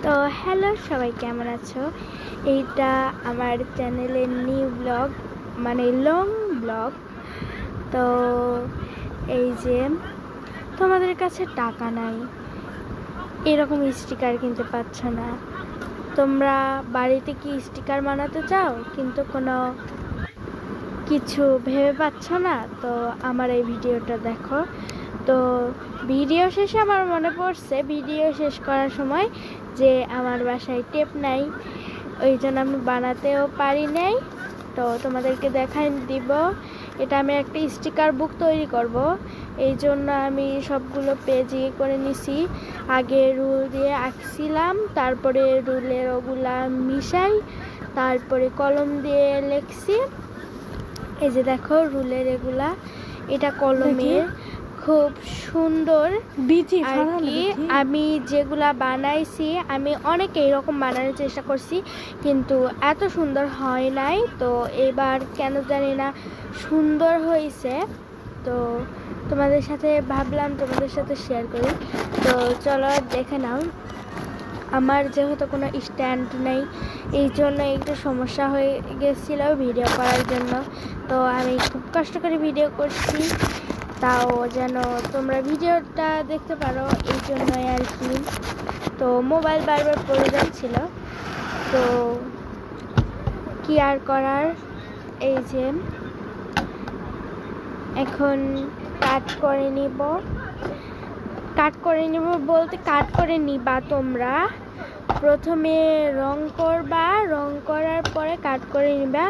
তো হ্যালো সবাই, কেমন আছো? এইটা আমার চ্যানেলের নিউ ব্লগ, মানে লং ব্লগ। তো এই যে তোমাদের কাছে টাকা নাই, এরকম স্টিকার কিনতে পারছ না, তোমরা বাড়িতে কি স্টিকার বানাতে চাও কিন্তু কোনো কিছু ভেবে পাচ্ছ না, তো আমার এই ভিডিওটা দেখো। তো ভিডিও শেষে আমার মনে পড়ছে ভিডিও শেষ করার সময় যে আমার বাসায় টেপ নাই, ওই জন্য আমি বানাতেও পারি নাই। তো তোমাদেরকে দেখাই দিব। এটা আমি একটা স্টিকার বুক তৈরি করব, এই জন্য আমি সবগুলো পেজ করে নিছি। আগে রুল দিয়ে আঁকছিলাম, তারপরে রুলের ওগুলা মিশাই, তারপরে কলম দিয়ে লিখছি। এই যে দেখো রুলের এগুলা, এটা কলমের, খুব সুন্দর আর কি। আমি যেগুলা বানাইছি আমি অনেক এইরকম বানানোর চেষ্টা করছি, কিন্তু এত সুন্দর হয় নাই। তো এবার কেন জানি না সুন্দর হয়েছে, তো তোমাদের সাথে ভাবলাম তোমাদের সাথে শেয়ার করি। তো চলো দেখে নাও। আমার যেহেতু কোনো স্ট্যান্ড নেই, এই জন্য একটু সমস্যা হয়ে গেছিল ভিডিও করার জন্য। তো আমি খুব কষ্ট করে ভিডিও করছি, তাও যেন তোমরা ভিডিওটা দেখতে পারো, এই জন্যই আর কি। তো মোবাইল বারবার পড়ে যাচ্ছিল, তো কি আর করার। এই যে এখন কাট করে নিব বলতে কাট করে নিবা তোমরা। প্রথমে রং করবা, রং করার পরে কাট করে নিবা,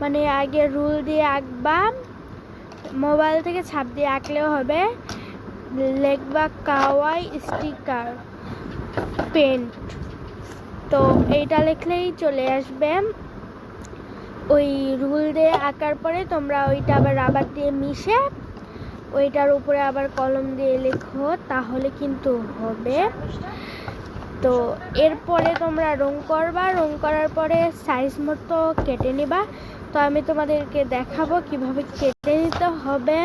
মানে আগে রুল দিয়ে আঁকবা, মোবাইল থেকে ছাপ দিয়ে আঁকলেও হবে। লিখবা কাওয়াই স্টিকার পেন্ট, তো এইটা লিখলেই চলে আসবে। ওই রুল দিয়ে আঁকার পরে তোমরা ওইটা আবার রাবার দিয়ে মিশে ওইটার উপরে আবার কলম দিয়ে লেখো, তাহলে কিন্তু হবে। তো এরপরে তোমরা রং করবা, রং করার পরে সাইজ মতো কেটে নিবা। তো আমি তোমাদেরকে দেখাবো কিভাবে কেটে নিতে হবে,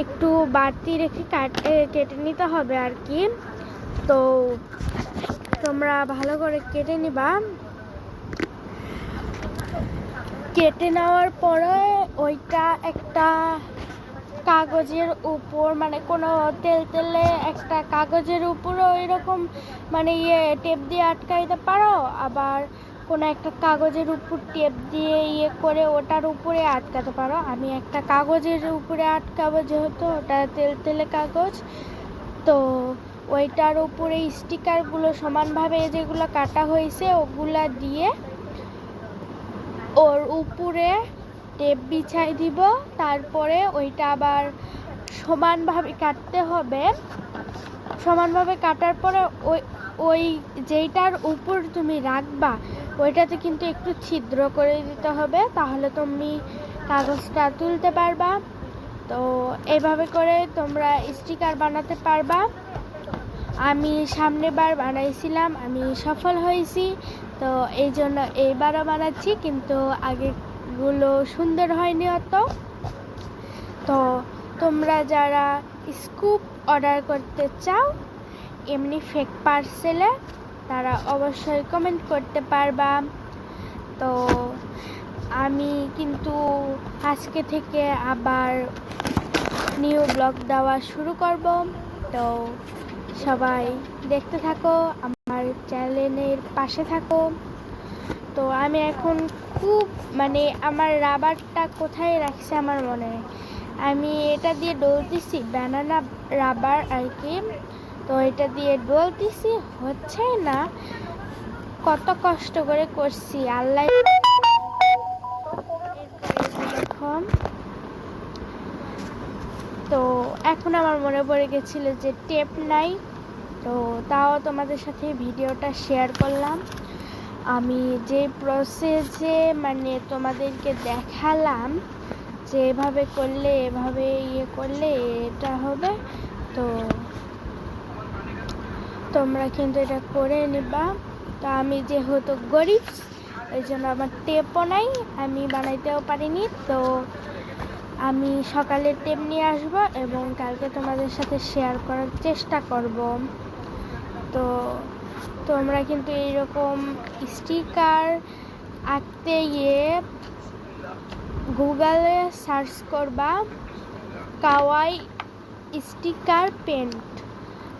একটু বাড়তি রেখে কেটে নিতে হবে আর কি। তো তোমরা ভালো করে কেটে নিবা। কেটে নেওয়ার পরে ওইটা একটা কাগজের উপর, মানে কোনো তেলে একটা কাগজের উপরে ওই রকম মানে টেপ দিয়ে আটকাইতে পারো, আবার কোনো একটা কাগজের উপর টেপ দিয়ে করে ওটার উপরে আটকাতে পারো। আমি একটা কাগজের উপরে আটকাবো, যেহেতু ওটা তেলে কাগজ। তো ওইটার উপরে স্টিকারগুলো সমানভাবে যেগুলো কাটা হয়েছে ওগুলা দিয়ে ওর উপরে টেপ বিছাই দিব, তারপরে ওইটা আবার সমানভাবে কাটতে হবে। সমানভাবে কাটার পরে ওই যেইটার উপর তুমি রাখবা ওইটাতে কিন্তু একটু ছিদ্র করে দিতে হবে, তাহলে তুমি কাগজটা তুলতে পারবা। তো এইভাবে করে তোমরা স্টিকার বানাতে পারবা। আমি সামনেবার বানাইছিলাম, আমি সফল হয়েছি, তো এই জন্য এইবারও বানাচ্ছি, কিন্তু আগেগুলো সুন্দর হয়নি অত। তো তোমরা যারা স্কুপ অর্ডার করতে চাও এমনি ফেক পার্সেলে, তারা অবশ্যই কমেন্ট করতে পারবা। তো আমি কিন্তু আজকে থেকে আবার নিউ ব্লগ দেওয়া শুরু করব, তো সবাই দেখতে থাকো, আমার চ্যানেলের পাশে থাকো। তো আমি এখন খুব মানে আমার রাবারটা কোথায় রাখছে আমার মনে নেই, আমি এটা দিয়ে ডলতেছি, ব্যানানা রাবার আর কি। তো এটা দিয়ে ডলতেছি, হচ্ছে না, কত কষ্ট করে করছি আল্লাহ। তো এখন আমার মনে পড়ে গেছিলো যে টেপ নাই, তো তাও তোমাদের সাথে ভিডিওটা শেয়ার করলাম। আমি যে প্রসেসে মানে তোমাদেরকে দেখালাম যে এভাবে করলে, এভাবে করলে এটা হবে, তো তোমরা কিন্তু এটা করে নিবা। তো আমি যেহেতু গরিব, ওই জন্য আমার টেপও নাই, আমি বানাইতেও পারিনি। তো আমি সকালে টেপ নিয়ে আসবো এবং কালকে তোমাদের সাথে শেয়ার করার চেষ্টা করব। তো তোমরা কিন্তু এইরকম স্টিকার আঁকতে গিয়ে গুগলে সার্চ করবা কাওয়াই স্টিকার পেন্ট,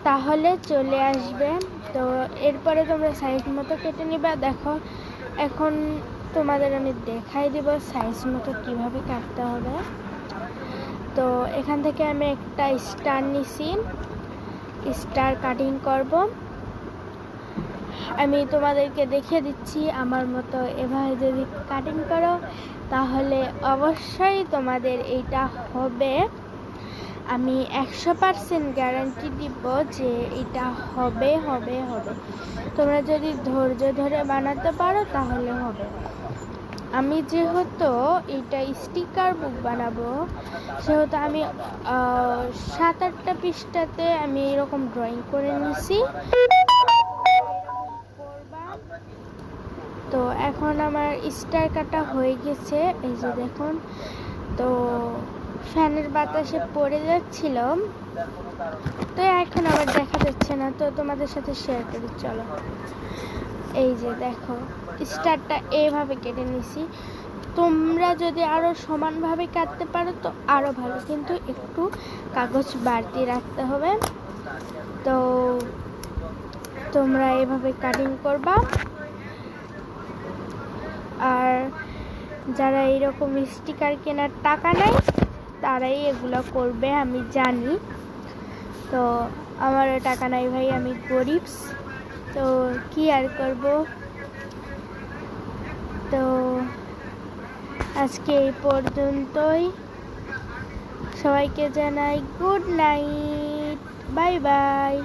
তাহলে চলে আসবে। তো এরপরে তোমরা সাইজ মতো কেটে নিবা। দেখো এখন তোমাদের আমি দেখাই দিব সাইজ মতো কিভাবে কাটতে হবে। তো এখান থেকে আমি একটা স্টার নিছি, স্টার কাটিং করব। আমি তোমাদেরকে দেখিয়ে দিচ্ছি আমার মতো এভাবে যদি কাটিং করো তাহলে অবশ্যই তোমাদের এইটা হবে। আমি 100% গ্যারান্টি দিব যে এটা হবে হবে হবে। তোমরা যদি ধৈর্য ধরে বানাতে পারো তাহলে হবে। আমি যেহেতু এটা স্টিকার বুক বানাবো সেহেতু আমি 7-8টা পৃষ্ঠাতে আমি এরকম ড্রয়িং করে নিছি। তো এখন আমার স্টার কাটা হয়ে গেছে, এই যে দেখুন। তো ফ্যানের বাতাসে পড়ে যাচ্ছিল, তো এখন আবার দেখা যাচ্ছে না, তো তোমাদের সাথে শেয়ার করি চলো। এই যে দেখো স্টারটা এইভাবে কেটে নিছি। তোমরা যদি আরো সমানভাবে কাটতে পারো তো আরো ভালো, কিন্তু একটু কাগজ বাড়তি রাখতে হবে। তো তোমরা এইভাবে কাটিং করবা। আর যারা এইরকম স্টিকার কেনার টাকা নেই তারাই এগুলো করবে, আমি জানি। তো আমার টাকা নাই ভাই, আমি গরিব, তো কি আর করব। তো আজকে এই পর্যন্তই, সবাইকে জানাই গুড নাইট, বাই বাই।